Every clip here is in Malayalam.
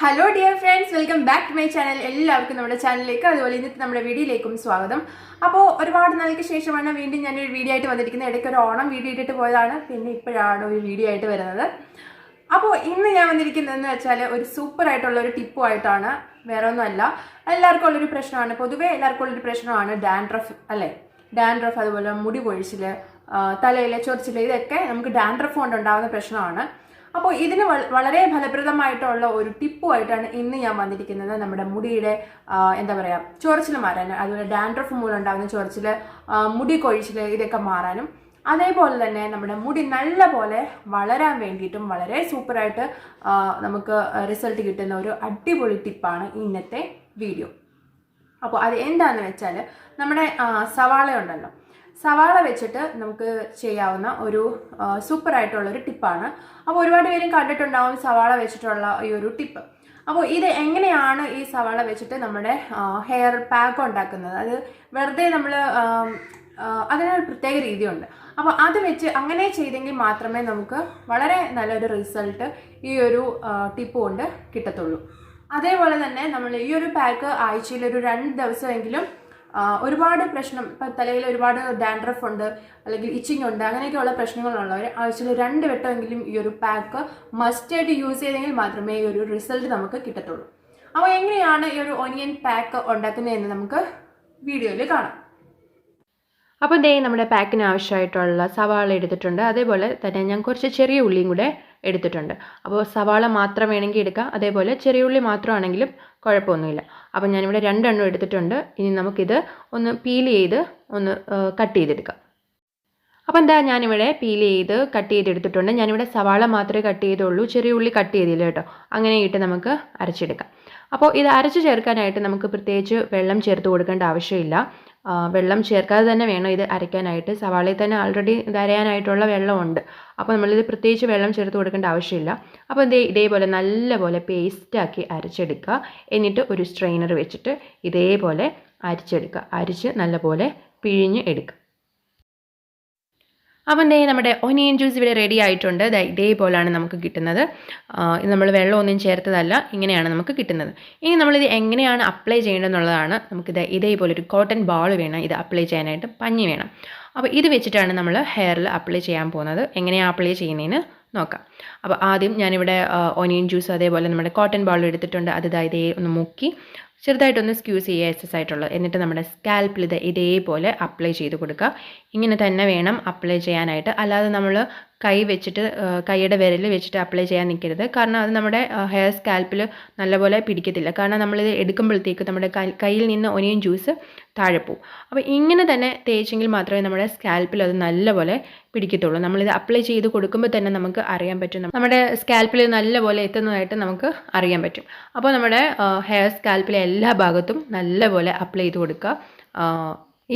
Hello dear friends, welcome back to my channel. എല്ലാവർക്കും നമ്മുടെ ചാനലിലേക്ക് അതുപോലെ ഇന്നത്തെ നമ്മുടെ വീഡിയോയിലേക്കും സ്വാഗതം. അപ്പോൾ ഒരുപാട് നാൾക്ക് ശേഷമാണ് വീണ്ടും ഞാനൊരു വീഡിയോ ആയിട്ട് വന്നിരിക്കുന്നത്. ഇടയ്ക്ക് ഒരു ഓണം വീഡിയോ ഇട്ടിട്ട് പോയതാണ്, പിന്നെ ഇപ്പോഴാണ് ഒരു വീഡിയോ ആയിട്ട് വരുന്നത്. അപ്പോൾ ഇന്ന് ഞാൻ വന്നിരിക്കുന്നതെന്ന് വെച്ചാൽ ഒരു സൂപ്പർ ആയിട്ടുള്ള ഒരു ടിപ്പുമായിട്ടാണ്. വേറെ ഒന്നുമല്ല, എല്ലാവർക്കും ഉള്ളൊരു പ്രശ്നമാണ്, പൊതുവേ എല്ലാവർക്കും ഉള്ളൊരു പ്രശ്നമാണ് ഡാൻഡ്രഫ് അല്ലേ. ഡാൻഡ്രഫ്, അതുപോലെ മുടി കൊഴിച്ചിൽ, തലയിലെ ചൊറിച്ചിൽ, ഇതൊക്കെ നമുക്ക് ഡാൻഡ്രഫ് കൊണ്ട് ഉണ്ടാകുന്ന പ്രശ്നമാണ്. അപ്പോൾ ഇതിന് വളരെ ഫലപ്രദമായിട്ടുള്ള ഒരു ടിപ്പുമായിട്ടാണ് ഇന്ന് ഞാൻ വന്നിരിക്കുന്നത്. നമ്മുടെ മുടിയുടെ എന്താ പറയുക, ചൊറിച്ചിൽ മാറാൻ, അതുപോലെ ഡാൻഡ്രഫ് മൂലം ഉണ്ടാകുന്ന ചൊറിച്ചിൽ, മുടി കൊഴിച്ചിൽ, ഇതൊക്കെ മാറാനും, അതേപോലെ തന്നെ നമ്മുടെ മുടി നല്ല പോലെ വളരാൻ വേണ്ടിയിട്ടും വളരെ സൂപ്പറായിട്ട് നമുക്ക് റിസൾട്ട് കിട്ടുന്ന ഒരു അടിപൊളി ടിപ്പാണ് ഇന്നത്തെ വീഡിയോ. അപ്പോൾ അത് എന്താണെന്ന് വെച്ചാൽ, നമ്മുടെ സവാള ഉണ്ടല്ലോ, സവാള വെച്ചിട്ട് നമുക്ക് ചെയ്യാവുന്ന ഒരു സൂപ്പറായിട്ടുള്ളൊരു ടിപ്പാണ്. അപ്പോൾ ഒരുപാട് പേരും കണ്ടിട്ടുണ്ടാവും സവാള വെച്ചിട്ടുള്ള ഈ ഒരു ടിപ്പ്. അപ്പോൾ ഇത് എങ്ങനെയാണ് ഈ സവാള വെച്ചിട്ട് നമ്മുടെ ഹെയർ പാക്ക് ഉണ്ടാക്കുന്നത്, അത് വെറുതെ നമ്മൾ അതിനൊരു പ്രത്യേക രീതിയുണ്ട്. അപ്പോൾ അത് വെച്ച് അങ്ങനെ ചെയ്തെങ്കിൽ മാത്രമേ നമുക്ക് വളരെ നല്ലൊരു റിസൾട്ട് ഈ ഒരു ടിപ്പ് കൊണ്ട് കിട്ടത്തുള്ളൂ. അതേപോലെ തന്നെ നമ്മൾ ഈ ഒരു പാക്ക് ആഴ്ചയിൽ ഒരു 2 ദിവസമെങ്കിലും ഒരുപാട് പ്രശ്നം, ഇപ്പം തലയിൽ ഒരുപാട് ഡാൻഡ്രഫ് ഉണ്ട്, അല്ലെങ്കിൽ ഇച്ചിങ് ഉണ്ട്, അങ്ങനെയൊക്കെയുള്ള പ്രശ്നങ്ങളുള്ളവർ ആഴ്ചയിൽ 2 വട്ടമെങ്കിലും ഈ ഒരു പാക്ക് മസ്റ്റായിട്ട് യൂസ് ചെയ്തെങ്കിൽ മാത്രമേ ഈ ഒരു റിസൾട്ട് നമുക്ക് കിട്ടത്തുള്ളൂ. അപ്പോൾ എങ്ങനെയാണ് ഈ ഒരു ഒനിയൻ പാക്ക് ഉണ്ടാക്കുന്നതെന്ന് നമുക്ക് വീഡിയോയിൽ കാണാം. അപ്പോൾ ദേ നമ്മുടെ പാക്കിന് ആവശ്യമായിട്ടുള്ള സവാള എടുത്തിട്ടുണ്ട്. അതേപോലെ തന്നെ ഞാൻ കുറച്ച് ചെറിയ ഉള്ളിയും കൂടെ എടുത്തിട്ടുണ്ട്. അപ്പോൾ സവാള മാത്രം വേണമെങ്കിൽ എടുക്കാം, അതേപോലെ ചെറിയ ഉള്ളി മാത്രമാണെങ്കിലും കുഴപ്പമൊന്നുമില്ല. അപ്പോൾ ഞാനിവിടെ 2 എണ്ണം എടുത്തിട്ടുണ്ട്. ഇനി നമുക്കിത് ഒന്ന് പീൽ ചെയ്ത് ഒന്ന് കട്ട് ചെയ്തെടുക്കാം. അപ്പോൾ എന്താ, ഞാനിവിടെ പീൽ ചെയ്ത് കട്ട് ചെയ്തെടുത്തിട്ടുണ്ട്. ഞാനിവിടെ സവാള മാത്രമേ കട്ട് ചെയ്തുള്ളൂ, ചെറിയ ഉള്ളി കട്ട് ചെയ്തില്ല കേട്ടോ. അങ്ങനെ ഇട്ട് നമുക്ക് അരച്ചെടുക്കാം. അപ്പോൾ ഇത് അരച്ച് ചേർക്കാനായിട്ട് നമുക്ക് പ്രത്യേകിച്ച് വെള്ളം ചേർത്ത് കൊടുക്കേണ്ട ആവശ്യമില്ല. വെള്ളം ചേർക്കാതെ തന്നെ വേണം ഇത് അരയ്ക്കാനായിട്ട്. സവാളയിൽ തന്നെ ആൾറെഡി ഇത് അരയാനായിട്ടുള്ള വെള്ളമുണ്ട്. അപ്പോൾ നമ്മളിത് പ്രത്യേകിച്ച് വെള്ളം ചേർത്ത് കൊടുക്കേണ്ട ആവശ്യമില്ല. അപ്പോൾ ഇതേപോലെ നല്ലപോലെ പേസ്റ്റാക്കി അരച്ചെടുക്കുക. എന്നിട്ട് ഒരു സ്ട്രെയിനർ വെച്ചിട്ട് ഇതേപോലെ അരിച്ചെടുക്കുക. അരിച്ച് നല്ലപോലെ പിഴിഞ്ഞ് എടുക്കുക. അപ്പം നമ്മുടെ ഒനിയൻ ജ്യൂസ് ഇവിടെ റെഡി ആയിട്ടുണ്ട്. ഇതേപോലെയാണ് നമുക്ക് കിട്ടുന്നത്. ഇത് നമ്മൾ വെള്ളമൊന്നും ചേർത്തതല്ല, ഇങ്ങനെയാണ് നമുക്ക് കിട്ടുന്നത്. ഇനി നമ്മളിത് എങ്ങനെയാണ് അപ്ലൈ ചെയ്യേണ്ടതെന്നുള്ളതാണ്. നമുക്കിത് ഇതേപോലെ ഒരു കോട്ടൺ ബോൾ വേണം ഇത് അപ്ലൈ ചെയ്യാനായിട്ട്, പഞ്ഞി വേണം. അപ്പോൾ ഇത് വെച്ചിട്ടാണ് നമ്മൾ ഹെയറിൽ അപ്ലൈ ചെയ്യാൻ പോകുന്നത്. എങ്ങനെയാണ് അപ്ലൈ ചെയ്യുന്നതെന്ന് നോക്കാം. അപ്പോൾ ആദ്യം ഞാനിവിടെ ഒനിയൻ ജ്യൂസ് അതേപോലെ നമ്മുടെ കോട്ടൺ ബോൾ എടുത്തിട്ടുണ്ട്. അത് ഇതേ ഒന്ന് മുക്കി ചെറുതായിട്ടൊന്ന് സ്ക്യൂസ് ചെയ്യുക, എക്സസൈസുള്ളത്. എന്നിട്ട് നമ്മുടെ സ്കാൽപ്പിൽ ഇതേപോലെ അപ്ലൈ ചെയ്ത് കൊടുക്കുക. ഇങ്ങനെ തന്നെ വേണം അപ്ലൈ ചെയ്യാനായിട്ട്. അല്ലാതെ നമ്മൾ കൈ വെച്ചിട്ട്, കൈയുടെ വിരൽ വെച്ചിട്ട് അപ്ലൈ ചെയ്യാൻ നിൽക്കരുത്. കാരണം അത് നമ്മുടെ ഹെയർ സ്കാൽപ്പിൽ നല്ലപോലെ പിടിക്കത്തില്ല. കാരണം നമ്മളിത് എടുക്കുമ്പോഴത്തേക്ക് നമ്മുടെ കയ്യിൽ നിന്ന് ഒനിയൻ ജ്യൂസ് താഴെ പോവും. അപ്പോൾ ഇങ്ങനെ തന്നെ തേച്ചെങ്കിൽ മാത്രമേ നമ്മുടെ സ്കാൽപ്പിൽ അത് നല്ലപോലെ പിടിക്കത്തുള്ളൂ. നമ്മളിത് അപ്ലൈ ചെയ്ത് കൊടുക്കുമ്പോൾ തന്നെ നമുക്ക് അറിയാൻ പറ്റും, നമ്മുടെ സ്കാൽപ്പിൽ നല്ലപോലെ എത്തുന്നതായിട്ട് നമുക്ക് അറിയാൻ പറ്റും. അപ്പോൾ നമ്മുടെ ഹെയർ സ്കാൽപ്പിലെ എല്ലാ ഭാഗത്തും നല്ലപോലെ അപ്ലൈ ചെയ്ത് കൊടുക്കുക.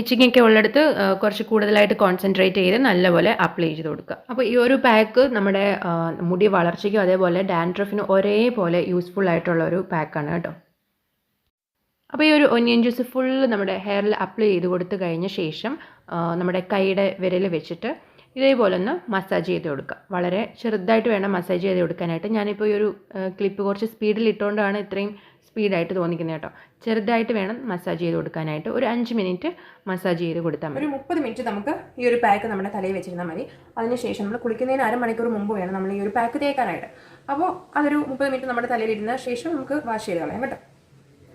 ഇച്ചിങ്ങൊക്കെ ഉള്ളിടത്ത് കുറച്ച് കൂടുതലായിട്ട് കോൺസെൻട്രേറ്റ് ചെയ്ത് നല്ലപോലെ അപ്ലൈ ചെയ്ത് കൊടുക്കുക. അപ്പോൾ ഈ ഒരു പാക്ക് നമ്മുടെ മുടി വളർച്ചയ്ക്കും അതേപോലെ ഡാൻഡ്രഫിനും ഒരേപോലെ യൂസ്ഫുൾ ആയിട്ടുള്ള ഒരു പാക്കാണ് കേട്ടോ. അപ്പോൾ ഈ ഒരു ഒനിയൻ ജ്യൂസ് ഫുള്ള് നമ്മുടെ ഹെയറിൽ അപ്ലൈ ചെയ്ത് കൊടുത്തു കഴിഞ്ഞ ശേഷം നമ്മുടെ കൈയുടെ വിരൽ വെച്ചിട്ട് ഇതേപോലെ ഒന്ന് മസാജ് ചെയ്ത് കൊടുക്കുക. വളരെ ചെറുതായിട്ട് വേണം മസാജ് ചെയ്ത് കൊടുക്കാനായിട്ട്. ഞാനിപ്പോൾ ഈ ഒരു ക്ലിപ്പ് കുറച്ച് സ്പീഡിൽ ഇട്ടുകൊണ്ടാണ് ഇത്രയും സ്പീഡായിട്ട് തോന്നിക്കുന്നത് കേട്ടോ. ചെറുതായിട്ട് വേണം മസാജ് ചെയ്ത് കൊടുക്കാനായിട്ട്. ഒരു 5 മിനിറ്റ് മസാജ് ചെയ്ത് കൊടുത്താൽ മതി. ഒരു 30 മിനിറ്റ് നമുക്ക് ഈ ഒരു പാക്ക് നമ്മുടെ തലയിൽ വെച്ചിരുന്നാൽ മതി. അതിനുശേഷം നമ്മൾ കുളിക്കുന്നതിന് 1/2 മണിക്കൂർ മുമ്പ് വേണം നമ്മൾ ഈ ഒരു പാക്ക് തേക്കാനായിട്ട്. അപ്പോൾ അതൊരു 30 മിനിറ്റ് നമ്മുടെ തലയിൽ ഇരുന്ന ശേഷം നമുക്ക് വാഷ് ചെയ്ത് കളയാം കേട്ടോ.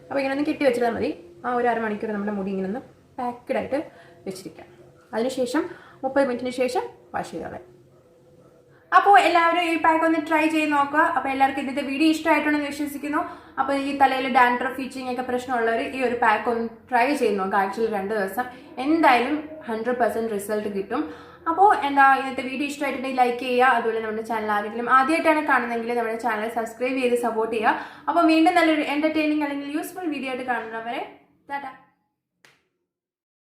അപ്പോൾ ഇങ്ങനെ ഒന്ന് കെട്ടി വെച്ചിട്ടാൽ മതി. ആ ഒരു 1/2 മണിക്കൂർ നമ്മുടെ മുടി ഇങ്ങനെ ഒന്ന് പാക്കഡായിട്ട് വെച്ചിരിക്കാം. അതിനുശേഷം 30 മിനിറ്റിന് ശേഷം വാഷ് ചെയ്ത് കളയാം. അപ്പോൾ എല്ലാവരും ഈ പാക്ക് ഒന്ന് ട്രൈ ചെയ്ത് നോക്കുക. അപ്പോൾ എല്ലാവർക്കും ഇന്നത്തെ വീഡിയോ ഇഷ്ടമായിട്ടുണ്ടെന്ന് വിശ്വസിക്കുന്നു. അപ്പോൾ ഈ തലയിൽ ഡാൻഡ്രഫ്, ഇച്ചിങ് ഒക്കെ പ്രശ്നമുള്ളവർ ഈ ഒരു പാക്ക് ഒന്ന് ട്രൈ ചെയ്ത് നോക്കുക. ആഴ്ചയിൽ 2 ദിവസം എന്തായാലും 100% റിസൾട്ട് കിട്ടും. അപ്പോൾ ഇന്നത്തെ വീഡിയോ ഇഷ്ടമായിട്ടുണ്ടെങ്കിൽ ലൈക്ക് ചെയ്യുക. അതുപോലെ നമ്മുടെ ചാനൽ ആരെങ്കിലും ആദ്യമായിട്ടാണ് കാണുന്നതെങ്കിൽ നമ്മുടെ ചാനൽ സബ്സ്ക്രൈബ് ചെയ്ത് സപ്പോർട്ട് ചെയ്യുക. അപ്പോൾ വീണ്ടും നല്ലൊരു എൻ്റർടൈനിങ് അല്ലെങ്കിൽ യൂസ്ഫുൾ വീഡിയോ ആയിട്ട് കാണുന്നവരെ ടാറ്റാ.